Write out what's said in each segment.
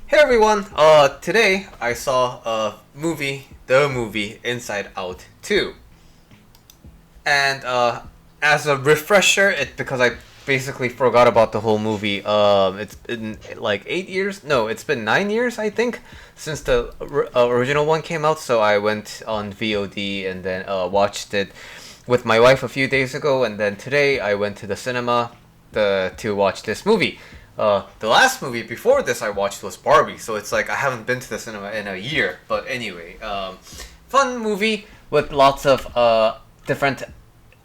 Hey everyone! Today I saw the movie Inside Out 2. And as a refresher, because I basically forgot about the whole movie. It's been like 8 years. No, it's been 9 years, I think, since the original one came out. So I went on VOD and then watched it with my wife a few days ago, and then today I went to the cinema to watch this movie. The last movie before this I watched was Barbie, so it's like I haven't been to the cinema in a year. But anyway, fun movie with lots of different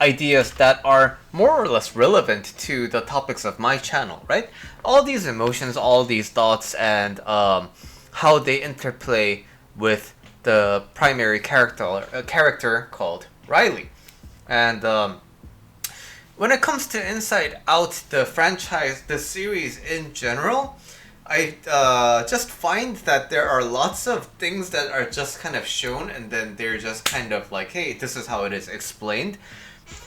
ideas that are more or less relevant to the topics of my channel, right? All these emotions, all these thoughts, and how they interplay with the primary character called Riley. And when it comes to Inside Out, the franchise, the series in general, I just find that there are lots of things that are just kind of shown and then they're just kind of like, hey, this is how it is explained.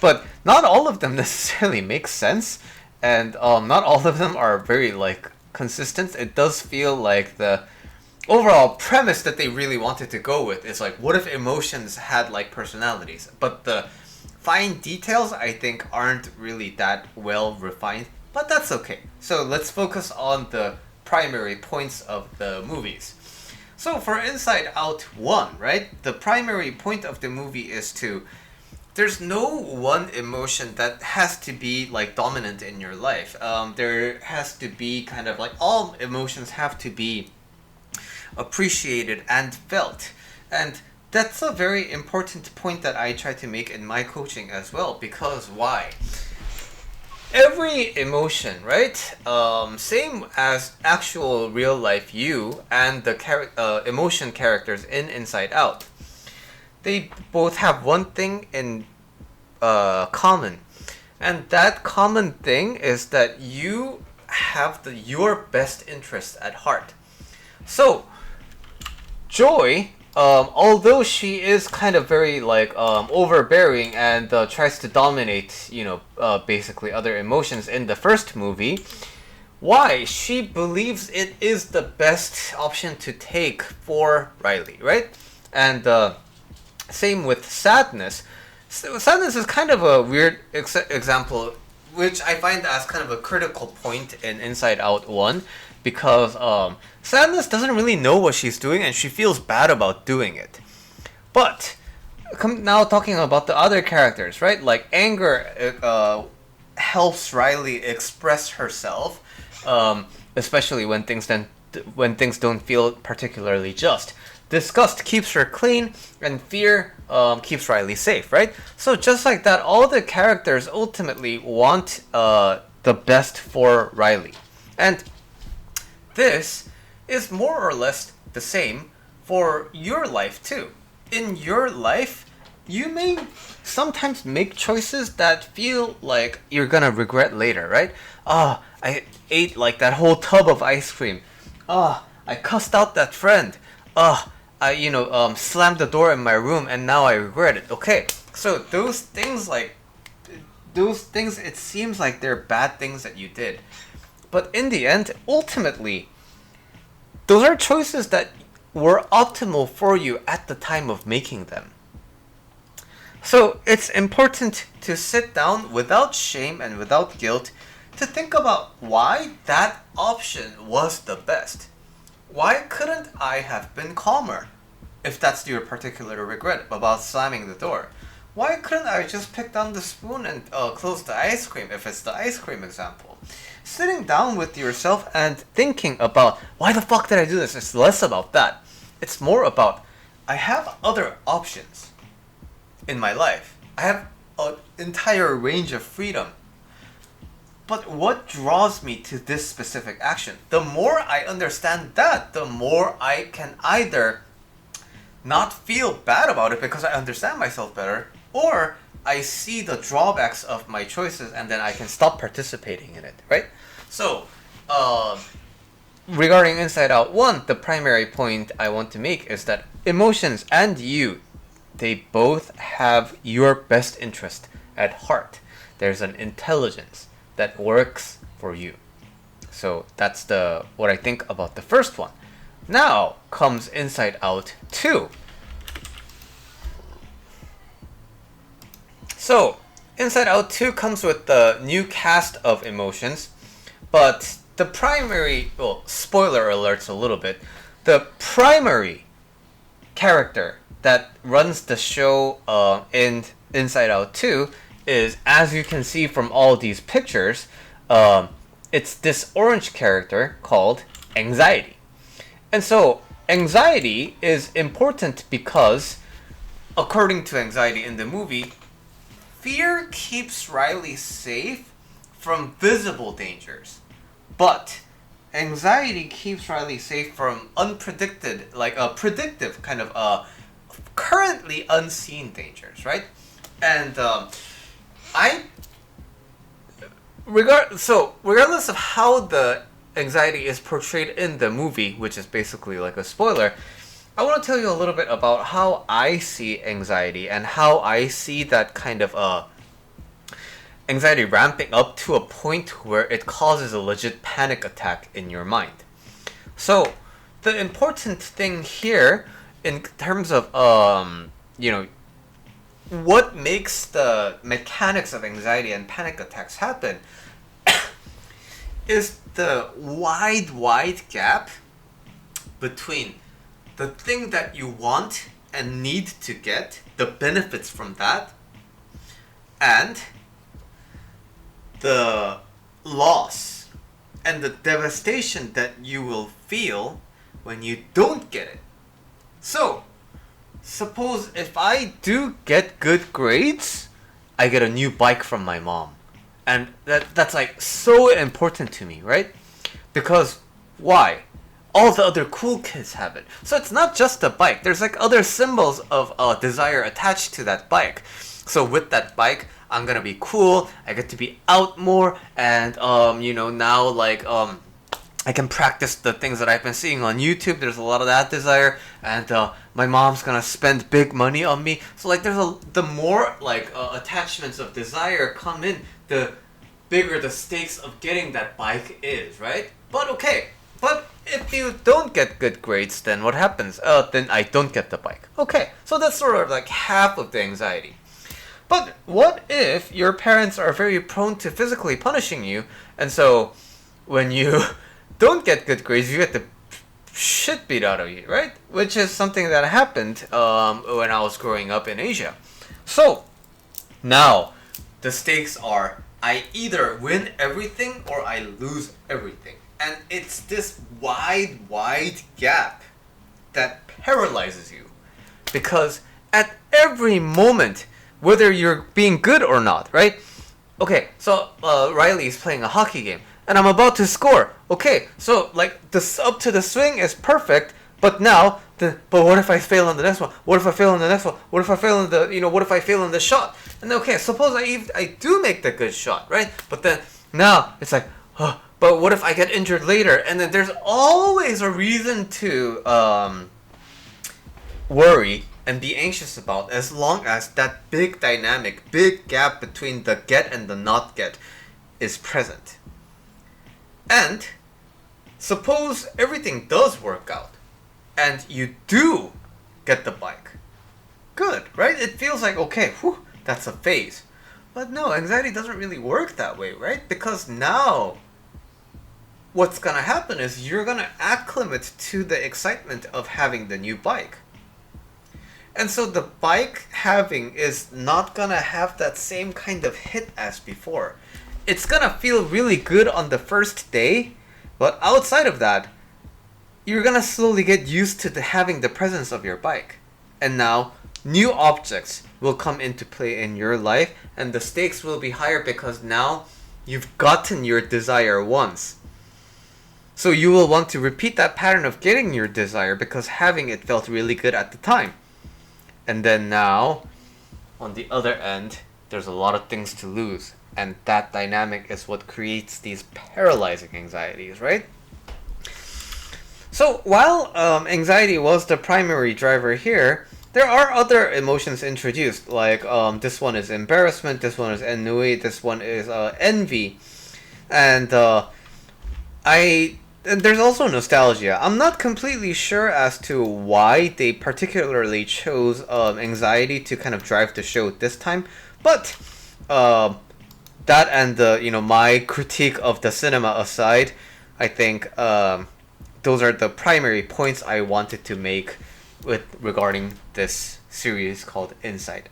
But not all of them necessarily make sense, and not all of them are very like consistent. It does feel like the overall premise that they really wanted to go with is like, what if emotions had like personalities? But the fine details, I think, aren't really that well refined, but that's okay. So let's focus on the primary points of the movies. So for Inside Out 1, right, the primary point of the movie is there's no one emotion that has to be like dominant in your life. There has to be kind of like all emotions have to be appreciated and felt. And that's a very important point that I try to make in my coaching as well, because why? Every emotion, right? Same as actual real life you and the emotion characters in Inside Out. They both have one thing in common, and that common thing is that you have your best interest at heart. So, Joy, although she is kind of very like overbearing and tries to dominate, basically other emotions in the first movie, why? She believes it is the best option to take for Riley, right? And same with sadness. Sadness is kind of a weird example, which I find as kind of a critical point in Inside Out 1, because sadness doesn't really know what she's doing and she feels bad about doing it. But now talking about the other characters, right? Like anger helps Riley express herself, especially when things don't feel particularly just. Disgust keeps her clean, and fear keeps Riley safe, right? So just like that, all the characters ultimately want the best for Riley. And this is more or less the same for your life too. In your life, you may sometimes make choices that feel like you're gonna regret later, right? I ate like that whole tub of ice cream. I cussed out that friend. I slammed the door in my room and now I regret it. Okay, so those things, it seems like they're bad things that you did. But in the end, ultimately, those are choices that were optimal for you at the time of making them. So it's important to sit down without shame and without guilt to think about why that option was the best. Why couldn't I have been calmer? If that's your particular regret about slamming the door. Why couldn't I just pick down the spoon and close the ice cream, if it's the ice cream example? Sitting down with yourself and thinking about why the fuck did I do this is less about that. It's more about, I have other options in my life. I have an entire range of freedom. But what draws me to this specific action? The more I understand that, the more I can either not feel bad about it because I understand myself better, or I see the drawbacks of my choices and then I can stop participating in it, right? So, regarding Inside Out 1, the primary point I want to make is that emotions and you, they both have your best interest at heart. There's an intelligence that works for you. So that's what I think about the first one. now comes Inside Out 2. So, Inside Out 2 comes with the new cast of emotions, but the primary, well, spoiler alerts a little bit, the primary character that runs the show in Inside Out 2 is, as you can see from all these pictures, it's this orange character called Anxiety. And so, anxiety is important because, according to Anxiety in the movie, fear keeps Riley safe from visible dangers, but anxiety keeps Riley safe from unpredicted, like a predictive kind of currently unseen dangers, right? And regardless of how the anxiety is portrayed in the movie, which is basically like a spoiler, I want to tell you a little bit about how I see anxiety and how I see that kind of anxiety ramping up to a point where it causes a legit panic attack in your mind. So, the important thing here in terms of what makes the mechanics of anxiety and panic attacks happen is the wide gap between the thing that you want and need to get, the benefits from that, and the loss and the devastation that you will feel when you don't get it. So, suppose if I do get good grades, I get a new bike from my mom. And that's like so important to me, right? Because why? All the other cool kids have it. So it's not just a bike. There's like other symbols of desire attached to that bike. So with that bike, I'm gonna be cool. I get to be out more, and now like I can practice the things that I've been seeing on YouTube. There's a lot of that desire, and my mom's gonna spend big money on me. So like the more like attachments of desire come in, the bigger the stakes of getting that bike is, right? But if you don't get good grades, then what happens? Then I don't get the bike. Okay, so that's sort of like half of the anxiety. But what if your parents are very prone to physically punishing you, and so when you don't get good grades, you get the shit beat out of you, right? Which is something that happened when I was growing up in Asia. So now the stakes are I either win everything or I lose everything. And it's this wide gap that paralyzes you. Because at every moment, whether you're being good or not, right? Okay, so Riley is playing a hockey game, and I'm about to score. Okay, so like this up to the swing is perfect, but now but what if I fail on the next one? What if I fail on the next one? What if I fail on what if I fail on the shot? And okay, suppose I do make the good shot, right? But then now it's like, oh, but what if I get injured later? And then there's always a reason to worry and be anxious about, as long as that big gap between the get and the not get is present. And suppose everything does work out and you do get the bike. Good, right? It feels like, okay, whew, that's a phase. But no, anxiety doesn't really work that way, right? Because now what's gonna happen is you're gonna acclimate to the excitement of having the new bike. And so the bike having is not gonna have that same kind of hit as before. It's gonna feel really good on the first day, but outside of that, you're gonna slowly get used to having the presence of your bike. And now, new objects will come into play in your life, and the stakes will be higher because now you've gotten your desire once. So you will want to repeat that pattern of getting your desire because having it felt really good at the time. And then now, on the other end, there's a lot of things to lose. And that dynamic is what creates these paralyzing anxieties, right? So while anxiety was the primary driver here, there are other emotions introduced. Like this one is embarrassment, this one is ennui, this one is envy. And And there's also nostalgia. I'm not completely sure as to why they particularly chose anxiety to kind of drive the show this time, but uh, that and the my critique of the cinema aside, I think those are the primary points I wanted to make with regarding this series called Inside